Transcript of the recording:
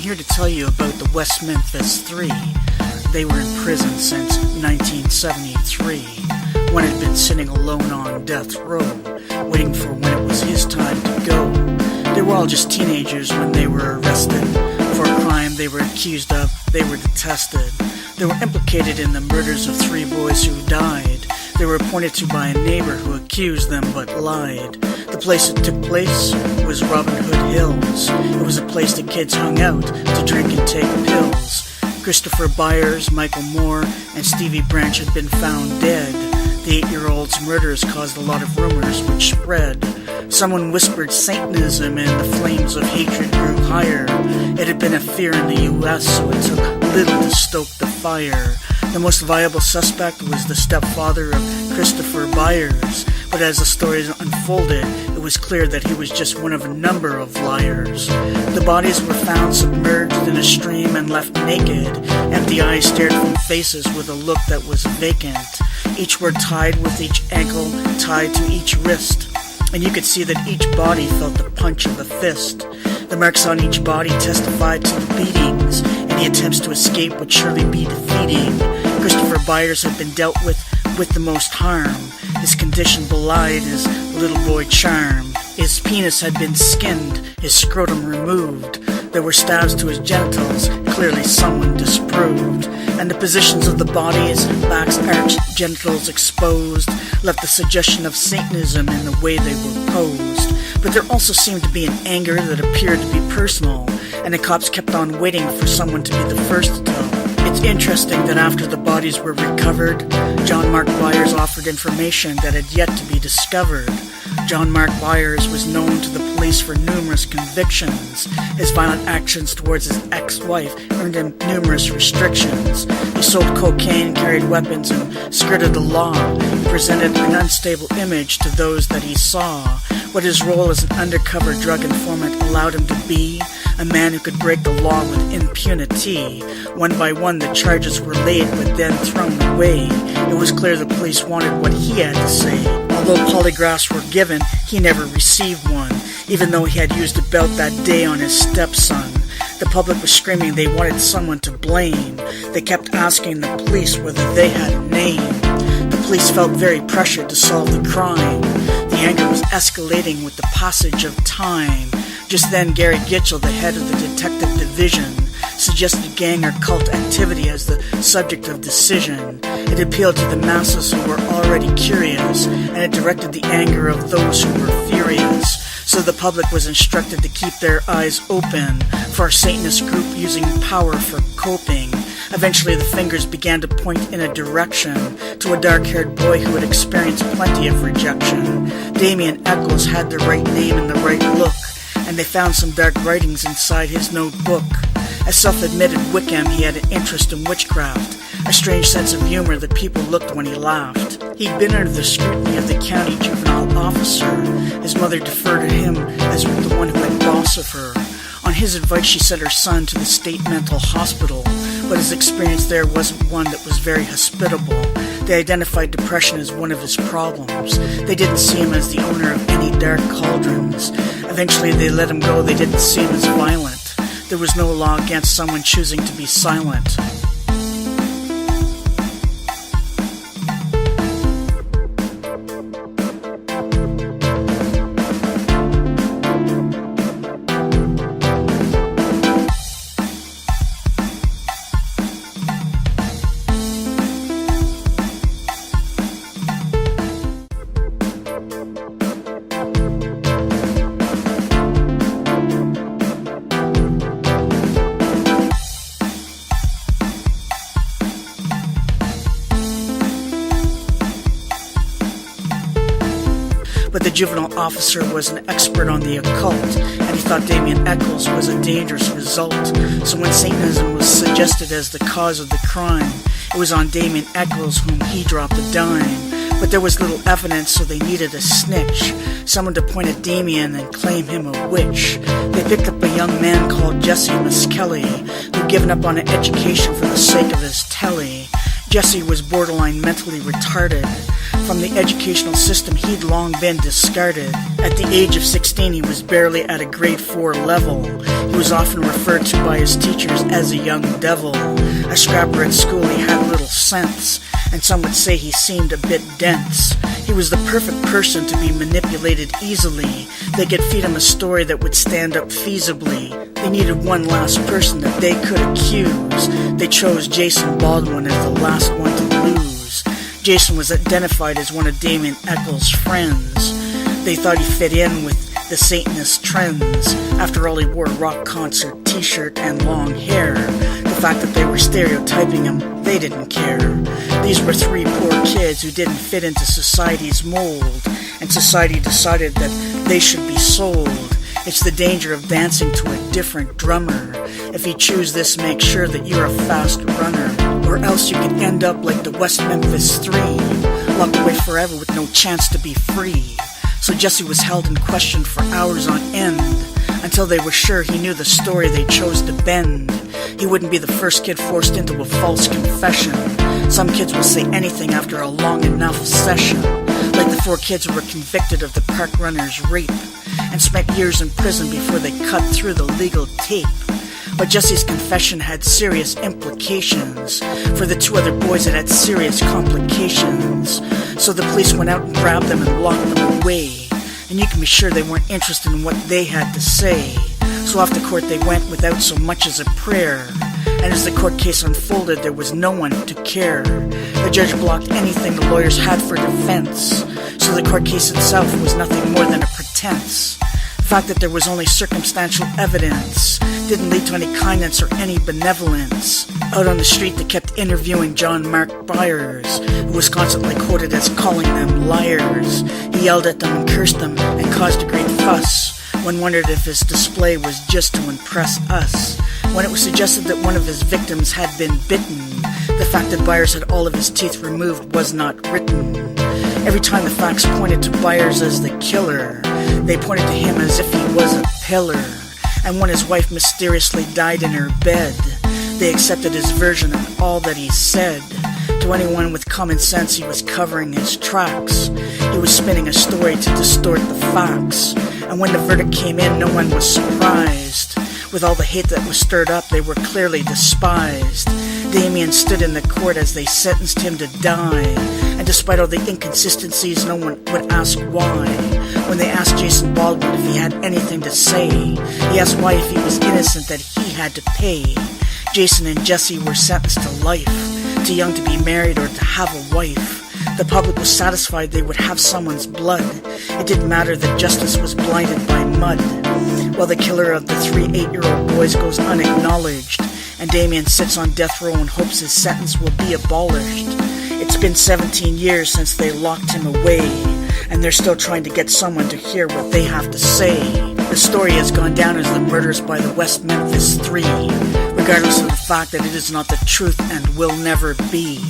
here to tell you about the West Memphis 3. They were in prison since 1973, when had been sitting alone on death row, waiting for when it was his time to go. They were all just teenagers when they were arrested for a crime they were accused of. They were detested. They were implicated in the murders of 3 boys who died. They were pointed to by a neighbor who accused them but lied. The place it took place was Robin Hood Hills. It was a place that kids hung out to drink and take pills. Christopher Byers, Michael Moore, and Stevie Branch had been found dead. The 8-year-old's murders caused a lot of rumors which spread. Someone whispered Satanism and the flames of hatred grew higher. It had been a fear in the U.S., so it took little to stoke the fire. The most viable suspect was the stepfather of Christopher Byers, but as the story unfolded, it was clear that he was just one of a number of liars. The bodies were found submerged in a stream and left naked. Empty eyes stared from faces with a look that was vacant. Each were tied with each ankle, tied to each wrist, and you could see that each body felt the punch of a fist. The marks on each body testified to the beatings. Any attempts to escape would surely be defeating. Christopher Byers had been dealt with the most harm. His condition belied his little boy charm. His penis had been skinned, his scrotum removed. There were stabs to his genitals, clearly someone disproved. And the positions of the bodies, backs arched, genitals exposed, left the suggestion of Satanism in the way they were posed. But there also seemed to be an anger that appeared to be personal, and the cops kept on waiting for someone to be the first to tell. It's interesting that after the bodies were recovered, John Mark Byers offered information that had yet to be discovered. John Mark Byers was known to the police for numerous convictions. His violent actions towards his ex-wife earned him numerous restrictions. He sold cocaine, carried weapons, and skirted the law. He presented an unstable image to those that he saw. What his role as an undercover drug informant allowed him to be, a man who could break the law with impunity. One by one the charges were laid but then thrown away. It was clear the police wanted what he had to say. Although polygraphs were given, he never received one, even though he had used a belt that day on his stepson. The public was screaming they wanted someone to blame. They kept asking the police whether they had a name. The police felt very pressured to solve the crime. The anger was escalating with the passage of time. Just then, Gary Gitchell, the head of the detective division, suggested gang or cult activity as the subject of decision. It appealed to the masses who were already curious, and it directed the anger of those who were furious. So the public was instructed to keep their eyes open for a Satanist group using power for coping. Eventually the fingers began to point in a direction to a dark-haired boy who had experienced plenty of rejection. Damien Eccles had the right name and the right look, and they found some dark writings inside his notebook. As self-admitted Wickham, he had an interest in witchcraft, a strange sense of humor that people looked when he laughed. He'd been under the scrutiny of the county juvenile officer. His mother deferred to him as the one who had boss of her. On his advice, she sent her son to the state mental hospital, but his experience there wasn't one that was very hospitable. They identified depression as one of his problems. They didn't see him as the owner of any dark cauldrons. Eventually they let him go. They didn't see him as violent. There was no law against someone choosing to be silent. But the juvenile officer was an expert on the occult, and he thought Damien Eccles was a dangerous result. So when Satanism was suggested as the cause of the crime, it was on Damien Eccles whom he dropped a dime. But there was little evidence, so they needed a snitch, someone to point at Damien and claim him a witch. They picked up a young man called Jesse Miskelly, who'd given up on an education for the sake of his telly. Jesse was borderline mentally retarded. From the educational system, he'd long been discarded. At the age of 16, he was barely at a grade 4 level. He was often referred to by his teachers as a young devil. A scrapper at school, he had little sense, and some would say he seemed a bit dense. He was the perfect person to be manipulated easily. They could feed him a story that would stand up feasibly. They needed one last person that they could accuse. They chose Jason Baldwin as the last one to lose. Jason was identified as one of Damien Eccles' friends. They thought he fit in with the Satanist trends. After all, he wore a rock concert t-shirt and long hair. The fact that they were stereotyping him, they didn't care. These were three poor kids who didn't fit into society's mold, and society decided that they should be sold. It's the danger of dancing to a different drummer. If you choose this, make sure that you're a fast runner, or else you can end up like the West Memphis 3, locked away forever with no chance to be free. So Jesse was held and questioned for hours on end, until they were sure he knew the story they chose to bend. He wouldn't be the first kid forced into a false confession. Some kids will say anything after a long enough session, like the 4 kids who were convicted of the park runner's rape and spent years in prison before they cut through the legal tape. But Jesse's confession had serious implications. For the 2 other boys, it had serious complications. So the police went out and grabbed them and locked them away. And you can be sure they weren't interested in what they had to say. So off to court they went without so much as a prayer. And as the court case unfolded, there was no one to care. The judge blocked anything the lawyers had for defense. So the court case itself was nothing more than a pretense. The fact that there was only circumstantial evidence didn't lead to any kindness or any benevolence. Out on the street, they kept interviewing John Mark Byers, who was constantly quoted as calling them liars. He yelled at them and cursed them and caused a great fuss. One wondered if his display was just to impress us. When it was suggested that one of his victims had been bitten, the fact that Byers had all of his teeth removed was not written. Every time the facts pointed to Byers as the killer, they pointed to him as if he was a pillar. And when his wife mysteriously died in her bed, they accepted his version of all that he said. To anyone with common sense, he was covering his tracks. He was spinning a story to distort the facts. And when the verdict came in, no one was surprised. With all the hate that was stirred up, they were clearly despised. Damien stood in the court as they sentenced him to die. And despite all the inconsistencies, no one would ask why. When they asked Jason Baldwin if he had anything to say, he asked why, if he was innocent, that he had to pay. Jason and Jesse were sentenced to life, too young to be married or to have a wife. The public was satisfied they would have someone's blood. It didn't matter that justice was blinded by mud. While the killer of the 3 8-year-old boys goes unacknowledged, and Damien sits on death row and hopes his sentence will be abolished. It's been 17 years since they locked him away, and they're still trying to get someone to hear what they have to say. The story has gone down as the murders by the West Memphis 3, regardless of the fact that it is not the truth and will never be.